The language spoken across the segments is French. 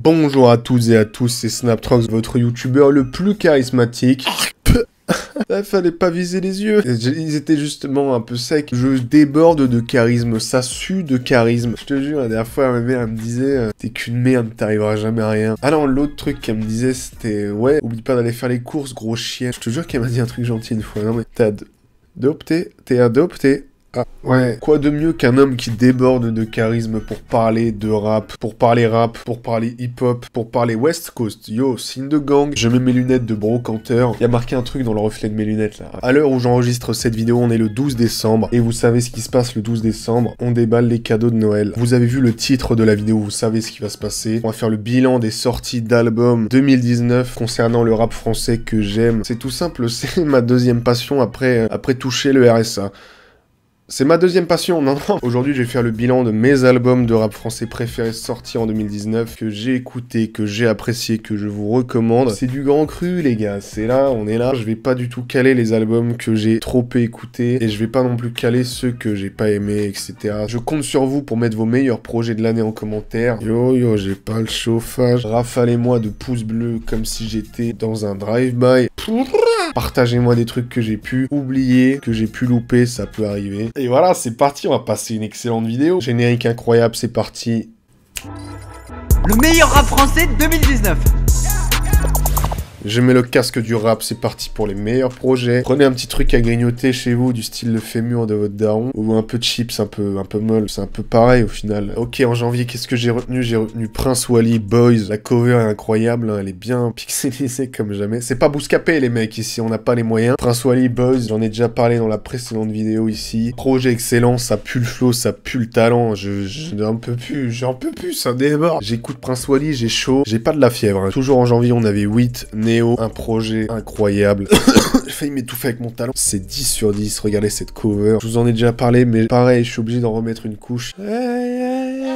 Bonjour à toutes et à tous, c'est Snaptrox, votre youtubeur le plus charismatique. Il fallait pas viser les yeux. Ils étaient justement un peu secs. Je déborde de charisme, ça sue de charisme. Je te jure, la dernière fois, ma mère elle me disait t'es qu'une merde, t'arriveras jamais à rien. Ah non, l'autre truc qu'elle me disait c'était ouais, oublie pas d'aller faire les courses, gros chien. Je te jure qu'elle m'a dit un truc gentil une fois. Non mais t'es adopté. Ah, ouais. Quoi de mieux qu'un homme qui déborde de charisme pour parler de rap, pour parler hip-hop, pour parler West Coast. Yo, signe de gang. Je mets mes lunettes de brocanteur. Il y a marqué un truc dans le reflet de mes lunettes, là. À l'heure où j'enregistre cette vidéo, on est le 12 décembre. Et vous savez ce qui se passe le 12 décembre. On déballe les cadeaux de Noël. Vous avez vu le titre de la vidéo, vous savez ce qui va se passer. On va faire le bilan des sorties d'albums 2019 concernant le rap français que j'aime. C'est tout simple, c'est ma deuxième passion après toucher le RSA. C'est ma deuxième passion, non. Aujourd'hui, je vais faire le bilan de mes albums de rap français préférés sortis en 2019, que j'ai écouté, que j'ai apprécié, que je vous recommande. C'est du grand cru, les gars, c'est là, on est là. Je vais pas du tout caler les albums que j'ai trop peu écoutés, et je vais pas non plus caler ceux que j'ai pas aimés, etc. Je compte sur vous pour mettre vos meilleurs projets de l'année en commentaire. Yo, j'ai pas le chauffage. Rafalez-moi de pouces bleus comme si j'étais dans un drive-by. Partagez-moi des trucs que j'ai pu oublier, que j'ai pu louper, ça peut arriver. Et voilà, c'est parti, on va passer une excellente vidéo. Générique incroyable, c'est parti. Le meilleur rap français 2019. Je mets le casque du rap, c'est parti pour les meilleurs projets. Prenez un petit truc à grignoter chez vous, du style le fémur de votre daron, ou un peu de chips, un peu molle, c'est un peu pareil au final. Ok, en janvier, qu'est-ce que j'ai retenu? J'ai retenu Prince Wally, Boys. La cover est incroyable, hein, elle est bien pixelisée comme jamais. C'est pas Bouscapé les mecs ici, on n'a pas les moyens. Prince Wally, Boys, j'en ai déjà parlé dans la précédente vidéo ici. Projet excellent, ça pue le flow, ça pue le talent. J'en peux plus, ça déborde. J'écoute Prince Wally, j'ai chaud, j'ai pas de la fièvre. Hein. Toujours en janvier, on avait 8, un projet incroyable. J'ai failli m'étouffer avec mon talent. C'est 10 sur 10, regardez cette cover. Je vous en ai déjà parlé, mais pareil, je suis obligé d'en remettre une couche. Laissez-moi.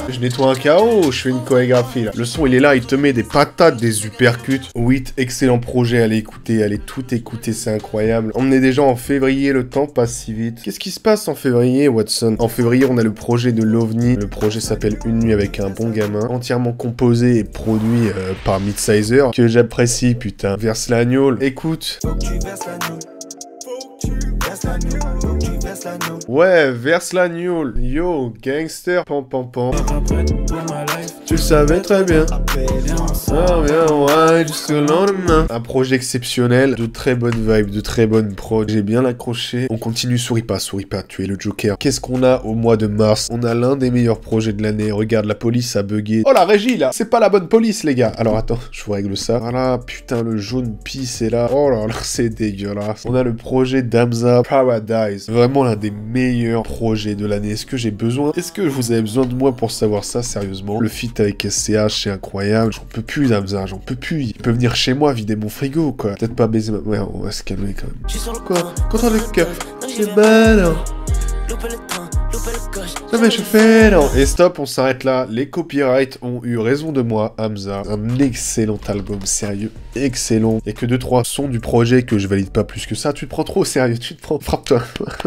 Je nettoie un chaos, je fais une chorégraphie là. Le son il est là, il te met des patates, des uppercuts. 8, excellent projet, allez écouter, allez tout écouter, c'est incroyable. On est déjà en février, le temps passe si vite. Qu'est-ce qui se passe en février, Watson? En février, on a le projet de l'OVNI. Le projet s'appelle Une nuit avec un bon gamin. Entièrement composé et produit par Midsizer, que j'apprécie, putain. Verse l'agneau, écoute. Ouais, verse la gnôle. Yo, gangster, pam. Tu le savais très bien. Ça vient, ouais, jusqu'au lendemain. Un projet exceptionnel, de très bonnes vibes, de très bonnes prods. J'ai bien accroché. On continue, souris pas, tu es le Joker. Qu'est-ce qu'on a au mois de mars? On a l'un des meilleurs projets de l'année. Regarde, la police a bugué. Oh, la régie, là. C'est pas la bonne police, les gars. Alors, attends, je vous règle ça. Voilà, putain, le jaune pisse est là. Oh là là, c'est dégueulasse. On a le projet d'Hamza Paradise. Vraiment l'un des meilleurs projets de l'année. Est-ce que j'ai besoin? Est-ce que vous avez besoin de moi pour savoir ça, sérieusement? Le feat avec SCH, c'est incroyable. J'en peux plus d'Hamza, j'en peux plus. Il peut venir chez moi vider mon frigo, quoi. Peut-être pas baiser ma... Ouais, on va se calmer quand même. Quoi? Content le cœur. J'ai mal. Mais je fais non. Et stop, on s'arrête là. Les copyrights ont eu raison de moi, Hamza. Un excellent album, sérieux, excellent. Et que 2-3 sons du projet que je valide pas plus que ça. Tu te prends trop au sérieux, tu te prends... Frappe-toi.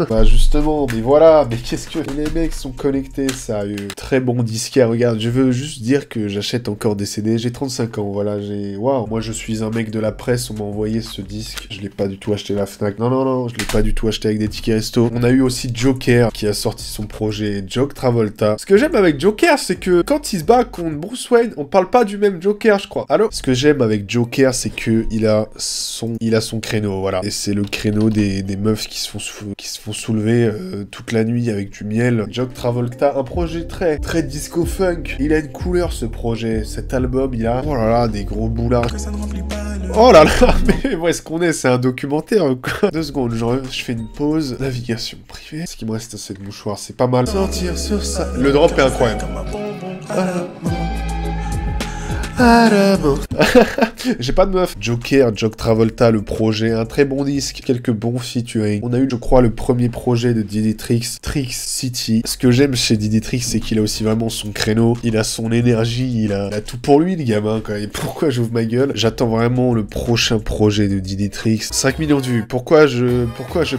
Bah justement, mais voilà, mais qu'est-ce que... Les mecs sont connectés, sérieux. Très bon disquaire, regarde, je veux juste dire que j'achète encore des CD. J'ai 35 ans, voilà, j'ai... Waouh, moi je suis un mec de la presse, on m'a envoyé ce disque. Je l'ai pas du tout acheté à la Fnac. Non, je l'ai pas du tout acheté avec des tickets resto. On a eu aussi Joker qui a sorti son projet Joke Travolta. Ce que j'aime avec Joker, c'est que quand il se bat contre Bruce Wayne, on parle pas du même Joker, je crois. Alors, ce que j'aime avec Joker, c'est que il a son créneau, voilà. Et c'est le créneau des meufs qui se font soulever toute la nuit avec du miel. Joke Travolta, un projet très disco funk. Il a une couleur ce projet. Cet album, il a, oh là là, des gros boulards. Oh là là, mais où est-ce qu'on est? C'est un documentaire ou quoi? 2 secondes, je fais une pause. Navigation privée. Ce qui me reste, c'est de mouchoir, c'est pas mal. Sortir sur ça. Le drop est incroyable. J'ai pas de meuf. Joker, Jock Travolta, le projet, un très bon disque, quelques bons featuring. On a eu, je crois, le premier projet de Diditrix, Trix City. Ce que j'aime chez Diditrix, c'est qu'il a aussi vraiment son créneau, il a son énergie, il a tout pour lui, le gamin, quoi. Et pourquoi j'ouvre ma gueule? J'attends vraiment le prochain projet de Diditrix. 5 millions de vues. Pourquoi je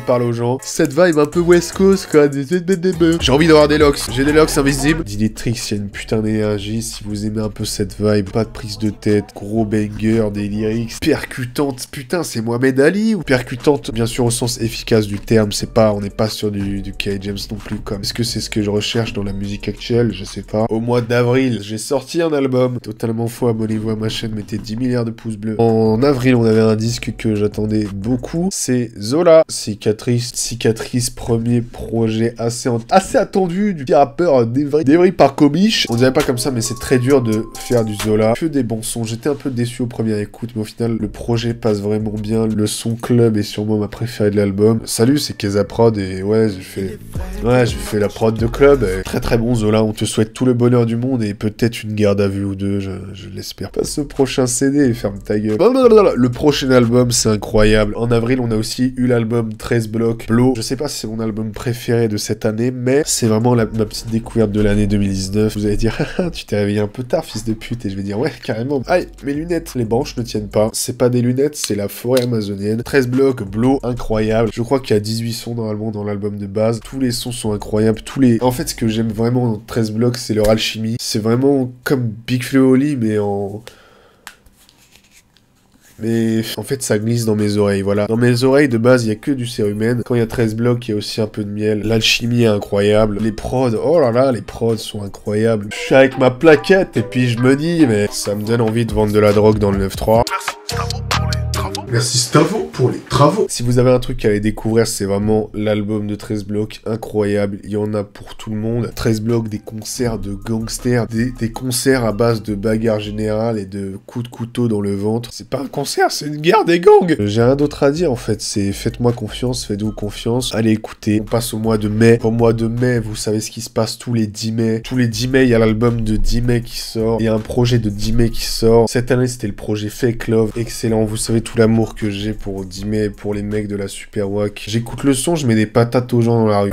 parle aux gens? Cette vibe un peu West Coast, quoi. J'ai envie d'avoir des locks. J'ai des locks invisibles. Diditrix, il y a une putain d'énergie. Si vous aimez un peu cette vibe, pas de prise de tête, gros banger, des lyrics percutantes. Putain, c'est Mohamed Ali ou percutante, bien sûr au sens efficace du terme. C'est pas, on n'est pas sur du K. James non plus, comme. Est-ce que c'est ce que je recherche dans la musique actuelle? Je sais pas. Au mois d'avril, j'ai sorti un album totalement faux. Abonnez-vous à ma chaîne, mettez 10 milliards de pouces bleus. En avril, on avait un disque que j'attendais beaucoup. C'est Zola, Cicatrice, premier projet assez attendu du rappeur Devry par Kobish. On dirait pas comme ça, mais c'est très dur de faire du Zola. Que des bons sons. J'étais un peu déçu au premier écoute, mais au final, le projet passe vraiment bien. Le son club est sûrement ma préférée de l'album. Salut, c'est Keza Prod et ouais, j'ai fait la prod de club. Et très très bon Zola. On te souhaite tout le bonheur du monde et peut-être une garde à vue ou deux, je l'espère. Passe au prochain CD et ferme ta gueule. Le prochain album, c'est incroyable. En avril, on a aussi eu l'album 13 blocs Blow. Je sais pas si c'est mon album préféré de cette année, mais c'est vraiment ma petite découverte de l'année 2019. Vous allez dire, tu t'es réveillé un peu tard, fils de pute, et je vais dire, ouais, carrément. Aïe, mes lunettes, les branches ne tiennent pas. C'est pas des lunettes, c'est la forêt amazonienne. 13 blocs Blow, incroyable. Je crois qu'il y a 18 sons normalement dans l'album de base. Tous les sons sont incroyables. En fait, ce que j'aime vraiment dans 13 blocs, c'est leur alchimie. C'est vraiment comme Big Flo Oli, mais en fait, ça glisse dans mes oreilles, voilà. Dans mes oreilles, de base, il y a que du cérumen. Quand il y a 13 blocs, il y a aussi un peu de miel. L'alchimie est incroyable. Les prods, oh là là, les prods sont incroyables. Je suis avec ma plaquette, et puis je me dis, mais ça me donne envie de vendre de la drogue dans le 9-3. Merci Stavo pour les travaux. Si vous avez un truc à aller découvrir, c'est vraiment l'album de 13 blocs, incroyable. Il y en a pour tout le monde. 13 blocs, des concerts de gangsters, des concerts à base de bagarres générales et de coups de couteau dans le ventre. C'est pas un concert, c'est une guerre des gangs. J'ai rien d'autre à dire en fait, c'est faites-moi confiance, faites-vous confiance. Allez écoutez, on passe au mois de mai. Au mois de mai, vous savez ce qui se passe tous les 10 mai. Tous les 10 mai, il y a l'album de 10 mai qui sort. Il y a un projet de 10 mai qui sort. Cette année, c'était le projet Fake Love. Excellent, vous savez tout l'amour que j'ai pour 10 mai, pour les mecs de la Super Wack. J'écoute le son, je mets des patates aux gens dans la rue.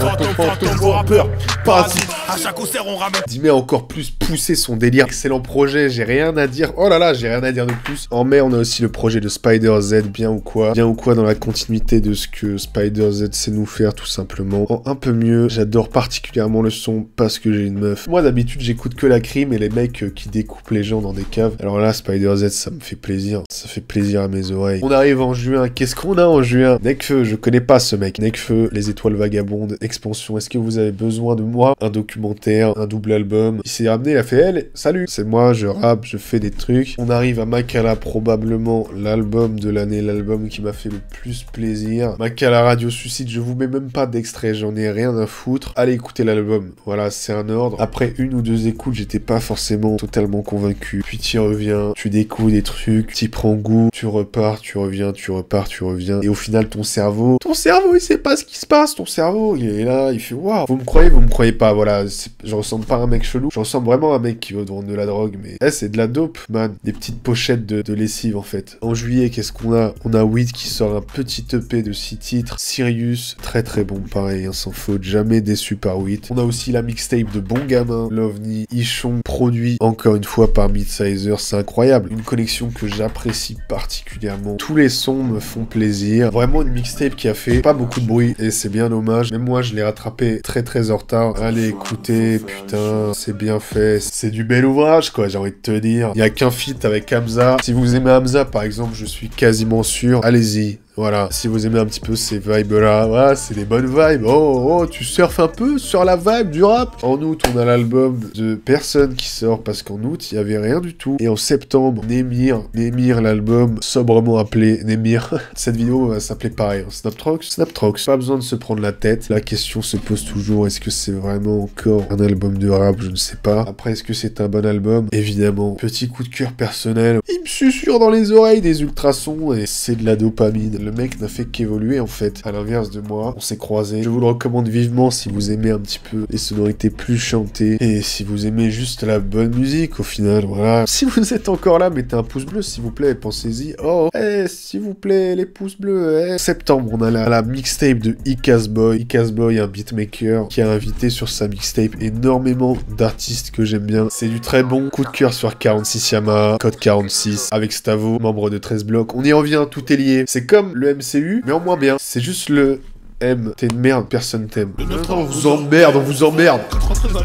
Dime a encore plus poussé son délire. Excellent projet, j'ai rien à dire. Oh là là, j'ai rien à dire de plus. En mai, on a aussi le projet de Spider Z, bien ou quoi. Bien ou quoi dans la continuité de ce que Spider Z sait nous faire, tout simplement. En un peu mieux, j'adore particulièrement le son parce que j'ai une meuf. Moi, d'habitude, j'écoute que la crime et les mecs qui découpent les gens dans des caves. Alors là, Spider Z, ça me fait plaisir. Ça fait plaisir à mes oreilles. On arrive en juin. Qu'est-ce qu'on a en juin? Nekfeu, je connais pas ce mec. Nekfeu, Les Étoiles Vagabondes, Expansion. Est-ce que vous avez besoin de moi? Un documentaire, un double album. Il s'est ramené, il a fait, elle, salut, c'est moi, je rappe, je fais des trucs. On arrive à Makala, probablement l'album de l'année, l'album qui m'a fait le plus plaisir. Makala Radio Suicide, je vous mets même pas d'extrait, j'en ai rien à foutre. Allez écouter l'album. Voilà, c'est un ordre. Après une ou deux écoutes, j'étais pas forcément totalement convaincu. Puis tu reviens, tu découvres des trucs, tu prends goût, tu repars, tu reviens, tu repars, tu reviens. Et au final, ton cerveau, il sait pas ce qui se passe. Ton cerveau, il est là, il fait waouh. Vous me croyez pas, voilà. Je ressemble pas à un mec chelou. Je ressemble vraiment à un mec qui veut vendre de la drogue. Mais c'est de la dope, man. Des petites pochettes de lessive, en fait. En juillet, qu'est-ce qu'on a? On a Weed qui sort un petit EP de 6 titres. Sirius, très très bon, pareil, hein, sans faute. Jamais déçu par Weed. On a aussi la mixtape de Bon Gamin, L'OVNI, Ichon, produit encore une fois par Midsizer. C'est incroyable. Une collection que j'apprécie particulièrement. Tous les sons me font plaisir. Vraiment une mixtape qui a fait pas beaucoup de bruit et c'est bien dommage. Même moi, je l'ai rattrapé très très en retard. Allez, écoutez, putain, c'est bien fait. C'est du bel ouvrage, quoi, j'ai envie de te dire. Il y a qu'un feat avec Hamza. Si vous aimez Hamza, par exemple, je suis quasiment sûr. Allez-y. Voilà, si vous aimez un petit peu ces vibes-là, voilà, c'est des bonnes vibes. Oh, tu surfes un peu sur la vibe du rap. En août, on a l'album de Personne qui sort, parce qu'en août, il n'y avait rien du tout. Et en septembre, Némir, l'album sobrement appelé Némir. Cette vidéo va s'appeler pareil, hein. Snaptrox. Pas besoin de se prendre la tête. La question se pose toujours, est-ce que c'est vraiment encore un album de rap? Je ne sais pas. Après, est-ce que c'est un bon album? Évidemment. Petit coup de cœur personnel. Il me susurre dans les oreilles des ultrasons et c'est de la dopamine. Le mec n'a fait qu'évoluer en fait. À l'inverse de moi, on s'est croisés. Je vous le recommande vivement si vous aimez un petit peu les sonorités plus chantées et si vous aimez juste la bonne musique au final, voilà. Si vous êtes encore là, mettez un pouce bleu s'il vous plaît, pensez-y. Oh, s'il vous plaît, les pouces bleus. Septembre, on a la mixtape de Icazboy. Icazboy, un beatmaker qui a invité sur sa mixtape énormément d'artistes que j'aime bien. C'est du très bon. Coup de cœur sur 46 Yamaha, code 46, avec Stavo, membre de 13 blocs. On y revient, tout est lié. C'est comme le MCU, mais en moins bien. C'est juste le M. T'es une merde, personne t'aime. On vous emmerde, on vous emmerde.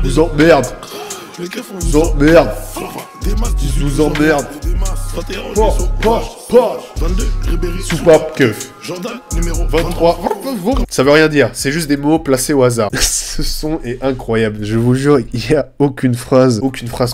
Vous emmerde. Vous emmerde. Je vous emmerde. Soupape keuf. 23. Ça veut rien dire, c'est juste des mots placés au hasard. Ce son est incroyable, je vous jure, il n'y a aucune phrase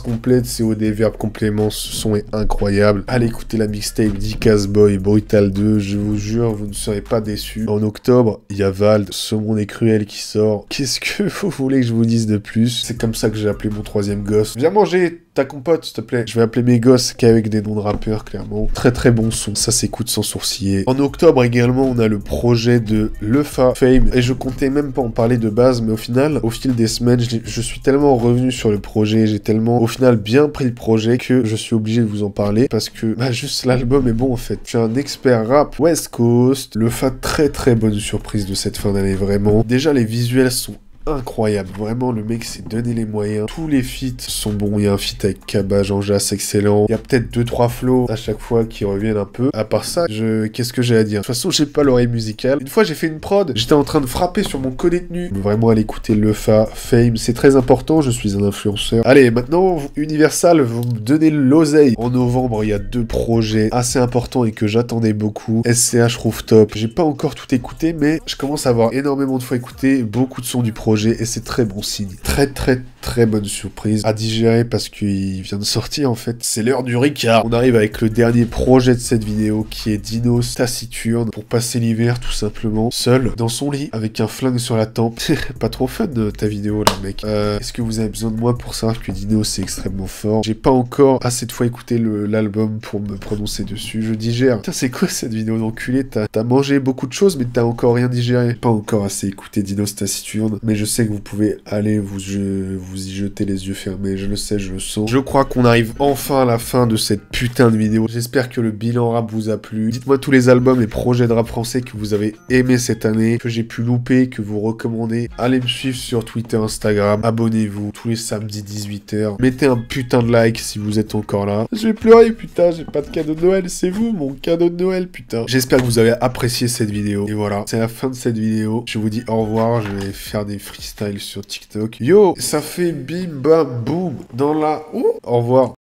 complète, COD, verbe complément, ce son est incroyable. Allez écouter la mixtape d'Icazboy, Brutal 2, je vous jure, vous ne serez pas déçus. En octobre, il y a Vald, Ce Monde est Cruel qui sort. Qu'est-ce que vous voulez que je vous dise de plus? C'est comme ça que j'ai appelé mon troisième gosse. Viens manger ta compote, s'il te plaît. Je vais appeler mes gosses qu'avec des noms de rappeurs, clairement. Très très bon son, ça s'écoute sans sourciller. En octobre également, on a le projet de Lefa Fame, et je comptais même pas en parler de base, mais au final, au fil des semaines, je suis tellement revenu sur le projet, j'ai tellement, au final, bien pris le projet que je suis obligé de vous en parler, parce que, juste l'album est bon, en fait. Je suis un expert rap West Coast. Lefa, très très bonne surprise de cette fin d'année, vraiment. Déjà, les visuels sont incroyable, vraiment le mec s'est donné les moyens, tous les feats sont bons, il y a un feat avec Kaba, Jean Jas, excellent, il y a peut-être 2-3 flows à chaque fois qui reviennent un peu, à part ça, qu'est-ce que j'ai à dire? De toute façon, j'ai pas l'oreille musicale, une fois j'ai fait une prod, j'étais en train de frapper sur mon collet de nu, vraiment aller écouter Lefa, Fame, c'est très important, je suis un influenceur. Allez, maintenant, Universal, vous me donnez l'oseille. En novembre, il y a 2 projets assez importants et que j'attendais beaucoup, SCH Rooftop, j'ai pas encore tout écouté, mais je commence à avoir énormément de fois écouté, beaucoup de sons du projet, et c'est très bon signe. Très très très bonne surprise à digérer parce qu'il vient de sortir en fait. C'est l'heure du Ricard. On arrive avec le dernier projet de cette vidéo qui est Dinos taciturne pour passer l'hiver tout simplement seul dans son lit avec un flingue sur la tempe. Pas trop fun ta vidéo là mec. Est-ce que vous avez besoin de moi pour savoir que Dinos c'est extrêmement fort? J'ai pas encore assez de fois écouté l'album pour me prononcer dessus. Je digère. Putain c'est quoi cette vidéo d'enculé? T'as mangé beaucoup de choses mais t'as encore rien digéré. Pas encore assez écouté Dinos taciturne mais je sais que vous pouvez aller vous y jeter les yeux fermés, je le sais, je le sens. Je crois qu'on arrive enfin à la fin de cette putain de vidéo. J'espère que le bilan rap vous a plu. Dites-moi tous les albums et projets de rap français que vous avez aimé cette année, que j'ai pu louper, que vous recommandez. Allez me suivre sur Twitter, Instagram, abonnez-vous tous les samedis 18h. Mettez un putain de like si vous êtes encore là. Je vais pleurer putain, j'ai pas de cadeau de Noël, c'est vous mon cadeau de Noël putain. J'espère que vous avez apprécié cette vidéo. Et voilà, c'est la fin de cette vidéo. Je vous dis au revoir, je vais faire des freestyles sur TikTok. Yo, ça fait bim bam boum dans la... Au revoir.